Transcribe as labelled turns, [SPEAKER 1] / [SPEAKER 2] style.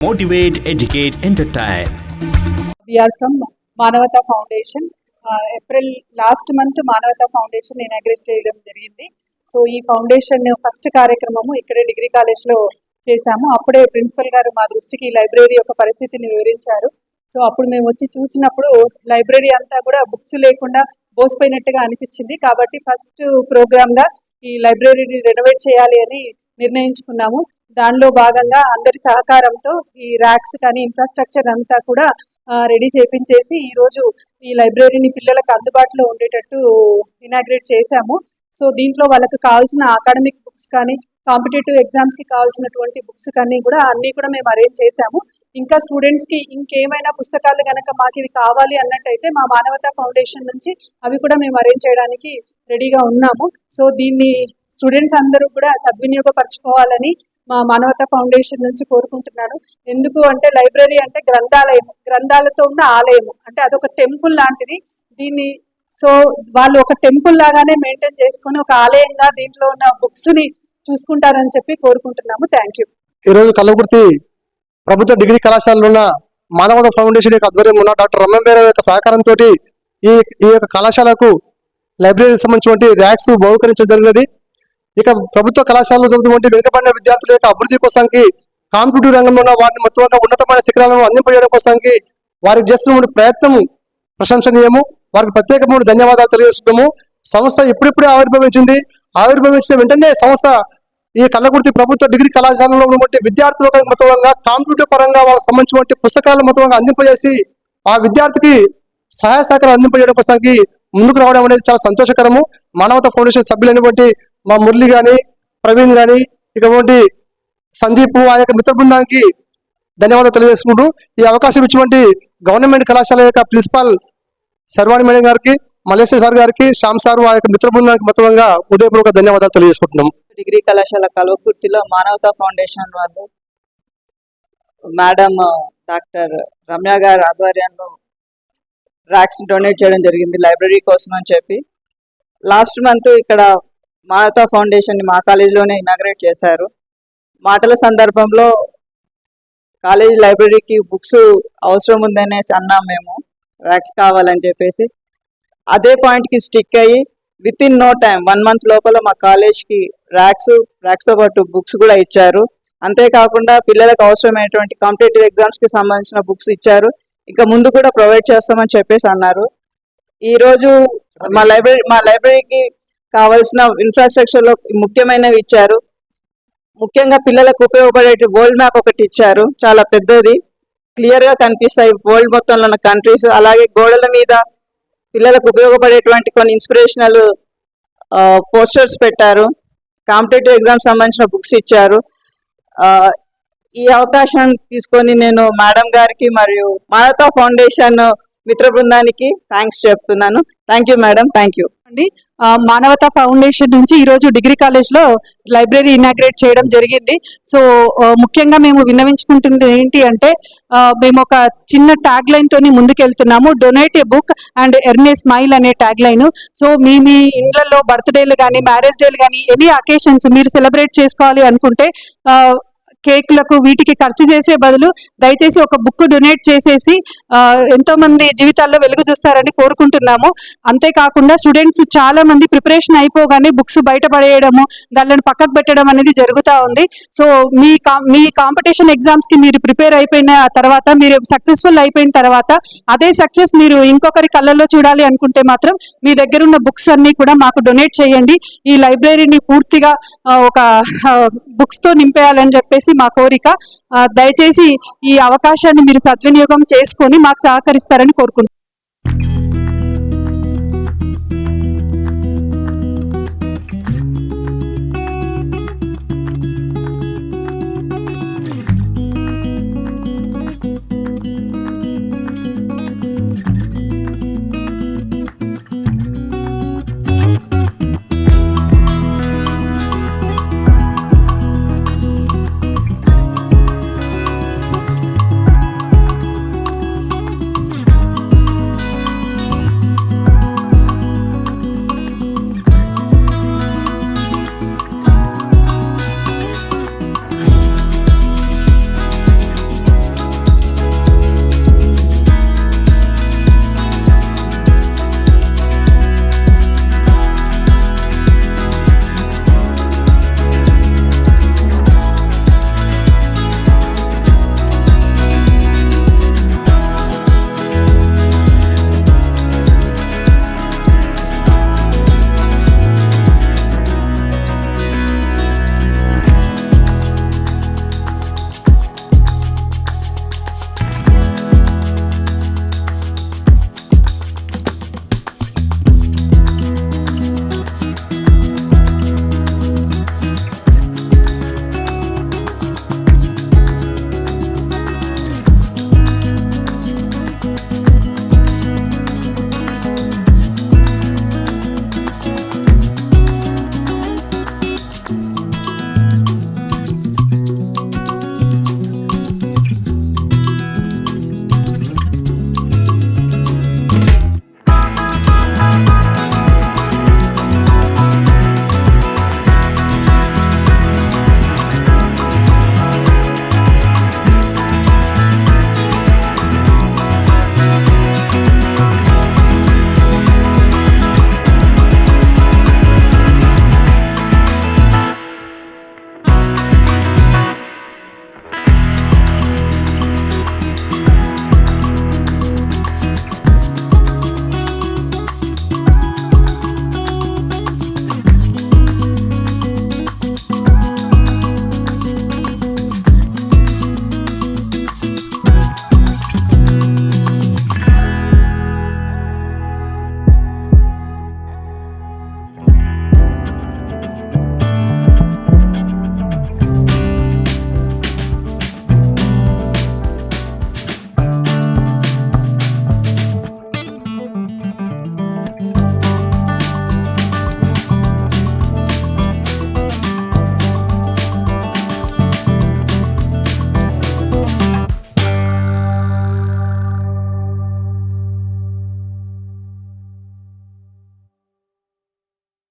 [SPEAKER 1] Motivate, educate, entertain.
[SPEAKER 2] We are from Manavata Foundation. April last month Manavata Foundation inaugurate చేయడం జరిగింది. So ఈ foundation first కార్యక్రమము ఇక్కడే degree కాలేజ్లో చేశాము. అప్పుడే ప్రిన్సిపల్ గారు మా దృష్టికి లైబ్రరీ యొక్క పరిస్థితిని వివరించారు. సో అప్పుడు మేము వచ్చి చూసినప్పుడు లైబ్రరీ అంతా కూడా బుక్స్ లేకుండా బోసిపోయినట్టుగా అనిపించింది. కాబట్టి ఫస్ట్ ప్రోగ్రామ్గా ఈ లైబ్రరీని రెనోవేట్ చేయాలి అని నిర్ణయించుకున్నాము. దానిలో భాగంగా అందరి సహకారంతో ఈ ర్యాక్స్ కానీ ఇన్ఫ్రాస్ట్రక్చర్ అంతా కూడా రెడీ చేపించేసి ఈరోజు ఈ లైబ్రరీని పిల్లలకు అందుబాటులో ఉండేటట్టు ఇనాగ్రేట్ చేశాము. సో దీంట్లో వాళ్ళకి కావాల్సిన అకాడమిక్ బుక్స్ కానీ కాంపిటేటివ్ ఎగ్జామ్స్కి కావాల్సినటువంటి బుక్స్ కానీ కూడా అన్నీ కూడా మేము అరేంజ్ చేశాము. ఇంకా స్టూడెంట్స్కి ఇంకేమైనా పుస్తకాలు కనుక మాకు ఇవి కావాలి అన్నట్టయితే మా మానవతా ఫౌండేషన్ నుంచి అవి కూడా మేము అరేంజ్ చేయడానికి రెడీగా ఉన్నాము. సో దీన్ని స్టూడెంట్స్ అందరూ కూడా సద్వినియోగపరచుకోవాలని మా మానవతా ఫౌండేషన్ నుంచి కోరుకుంటున్నాను. ఎందుకు అంటే లైబ్రరీ అంటే గ్రంథాలతో ఉన్న ఆలయము, అంటే అదొక టెంపుల్ లాంటిది. దీన్ని సో వాళ్ళు ఒక టెంపుల్ లాగానే మెయింటైన్ చేసుకొని ఒక ఆలయంగా దీంట్లో ఉన్న బుక్స్ ని చూసుకుంటారని చెప్పి కోరుకుంటున్నాము. Thank you.
[SPEAKER 3] ఈరోజు కల్లకుర్తి ప్రభుత్వ డిగ్రీ కళాశాలలో ఉన్న మానవతా ఫౌండేషన్ యొక్క ఆధ్వర్యంలో ఉన్న డాక్టర్ రమణబేరావు యొక్క సహకారంతో ఈ యొక్క కళాశాలకు లైబ్రరీకి సంబంధించినటువంటి ర్యాక్స్ బహుకరించడం జరిగినది. ఇక ప్రభుత్వ కళాశాలలో జరుగుతున్నటువంటి వెనుకబడిన విద్యార్థుల యొక్క అభివృద్ధి కోసానికి కాంపిటేటివ్ రంగంలో ఉన్న వారిని మొత్తంగా ఉన్నతమైన శిఖరాలను అందింపజేయడం కోసానికి వారికి చేస్తున్న ప్రయత్నం ప్రశంసనీయము. వారికి ప్రత్యేకమైన ధన్యవాదాలు తెలియజేస్తున్నాము. సంస్థ ఇప్పుడిప్పుడే ఆవిర్భవించిన వెంటనే సంస్థ ఈ కల్లకుర్తి ప్రభుత్వ డిగ్రీ కళాశాలలో ఉన్నటువంటి విద్యార్థులకు మొత్తంగా కాంపిటేటివ్ పరంగా వాళ్ళకి సంబంధించిన పుస్తకాలను మొత్తంగా అందింపజేసి ఆ విద్యార్థికి సహాయ సహకారం అందింపజేయడం కోసానికి ముందుకు రావడం అనేది చాలా సంతోషకరము. మానవతా ఫౌండేషన్ సభ్యులైనటువంటి మా మురళి కానీ ప్రవీణ్ కానీ ఇటువంటి సందీప్ ఆ యొక్క మిత్ర బృందానికి ధన్యవాదాలు తెలియజేసుకుంటూ ఈ అవకాశం ఇచ్చినటువంటి గవర్నమెంట్ కళాశాల యొక్క ప్రిన్సిపాల్ శర్వాణి మేడం గారికి, మలేశ్వర సార్ గారికి, శ్యామ్ సార్ ఆ యొక్క మిత్ర బృందానికి మొత్తంగా ఉదయపూర్వక ధన్యవాదాలు తెలియజేసుకుంటున్నాం.
[SPEAKER 4] డిగ్రీ కళాశాల కల్వకుర్తిలో మానవతా ఫౌండేషన్ వాళ్ళు మేడం డాక్టర్ రమ్య గారి ఆధ్వర్యంలో ర్యాక్స్ డొనేట్ చేయడం జరిగింది లైబ్రరీ కోసం అని చెప్పి. లాస్ట్ మంత్ ఇక్కడ మానవతా ఫౌండేషన్ మా కాలేజీలోనే ఇనాగ్రేట్ చేశారు. మాటల సందర్భంలో కాలేజీ లైబ్రరీకి బుక్స్ అవసరం ఉందనేసి అన్నాం మేము, ర్యాక్స్ కావాలని చెప్పేసి. అదే పాయింట్కి స్టిక్ అయ్యి with in no time 1 month లోపల మా కాలేజ్కి ర్యాక్స్తో పాటు బుక్స్ కూడా ఇచ్చారు. అంతేకాకుండా పిల్లలకు అవసరమైనటువంటి కాంపిటేటివ్ ఎగ్జామ్స్కి సంబంధించిన బుక్స్ ఇచ్చారు. ఇంకా ముందు కూడా ప్రొవైడ్ చేస్తామని చెప్పేసి అన్నారు. ఈరోజు మా లైబ్రరీకి కావాల్సిన ఇన్ఫ్రాస్ట్రక్చర్లో ముఖ్యమైనవి ఇచ్చారు. ముఖ్యంగా పిల్లలకు ఉపయోగపడే వరల్డ్ మ్యాప్ ఒకటి ఇచ్చారు, చాలా పెద్దది, క్లియర్గా కనిపిస్తాయి వరల్డ్ మొత్తంలో ఉన్న కంట్రీస్. అలాగే గోడల మీద పిల్లలకు ఉపయోగపడేటువంటి కొన్ని ఇన్స్పిరేషనల్ పోస్టర్స్ పెట్టారు. కాంపిటేటివ్ ఎగ్జామ్స్ సంబంధించిన బుక్స్ ఇచ్చారు. ఈ అవకాశం తీసుకొని నేను మేడం గారికి మరియు మానవతా ఫౌండేషన్ మిత్ర బృందానికి థ్యాంక్స్ చెప్తున్నాను. Thank you madam, thank you
[SPEAKER 2] అండి. మానవతా ఫౌండేషన్ నుంచి ఈరోజు డిగ్రీ కాలేజ్లో లైబ్రరీ ఇనాగ్రేట్ చేయడం జరిగింది. సో ముఖ్యంగా మేము విన్నవించుకుంటుంది ఏంటి అంటే మేము ఒక చిన్న ట్యాగ్ లైన్ తోని ముందుకెళ్తున్నాము. Donate a book and earn a smile అనే ట్యాగ్ లైన్. సో మీ ఇండ్లలో బర్త్డేలు కానీ మ్యారేజ్ డేలు కానీ ఎనీ అకేషన్స్ మీరు సెలబ్రేట్ చేసుకోవాలి అనుకుంటే కేకులకు వీటికి ఖర్చు చేసే బదులు దయచేసి ఒక బుక్ డొనేట్ చేసేసి ఎంతో మంది జీవితాల్లో వెలుగు చూస్తారని కోరుకుంటున్నాము. అంతేకాకుండా స్టూడెంట్స్ చాలా మంది ప్రిపరేషన్ అయిపోగానే బుక్స్ బయటపడేయడము, దానిని పక్కకు పెట్టడం అనేది జరుగుతూ ఉంది. సో మీ కాంపిటీషన్ ఎగ్జామ్స్కి మీరు ప్రిపేర్ అయిపోయిన తర్వాత, మీరు సక్సెస్ఫుల్ అయిపోయిన తర్వాత అదే సక్సెస్ మీరు ఇంకొకరి కళ్ళల్లో చూడాలి అనుకుంటే మాత్రం మీ దగ్గర ఉన్న బుక్స్ అన్ని కూడా మాకు డొనేట్ చేయండి. ఈ లైబ్రరీని పూర్తిగా ఒక బుక్స్తో నింపేయాలని చెప్పేసి మా కోరిక. దయచేసి ఈ అవకాశాన్ని మీరు సద్వినియోగం చేసుకొని మాకు సహకరిస్తారని కోరుకుంటున్నాను.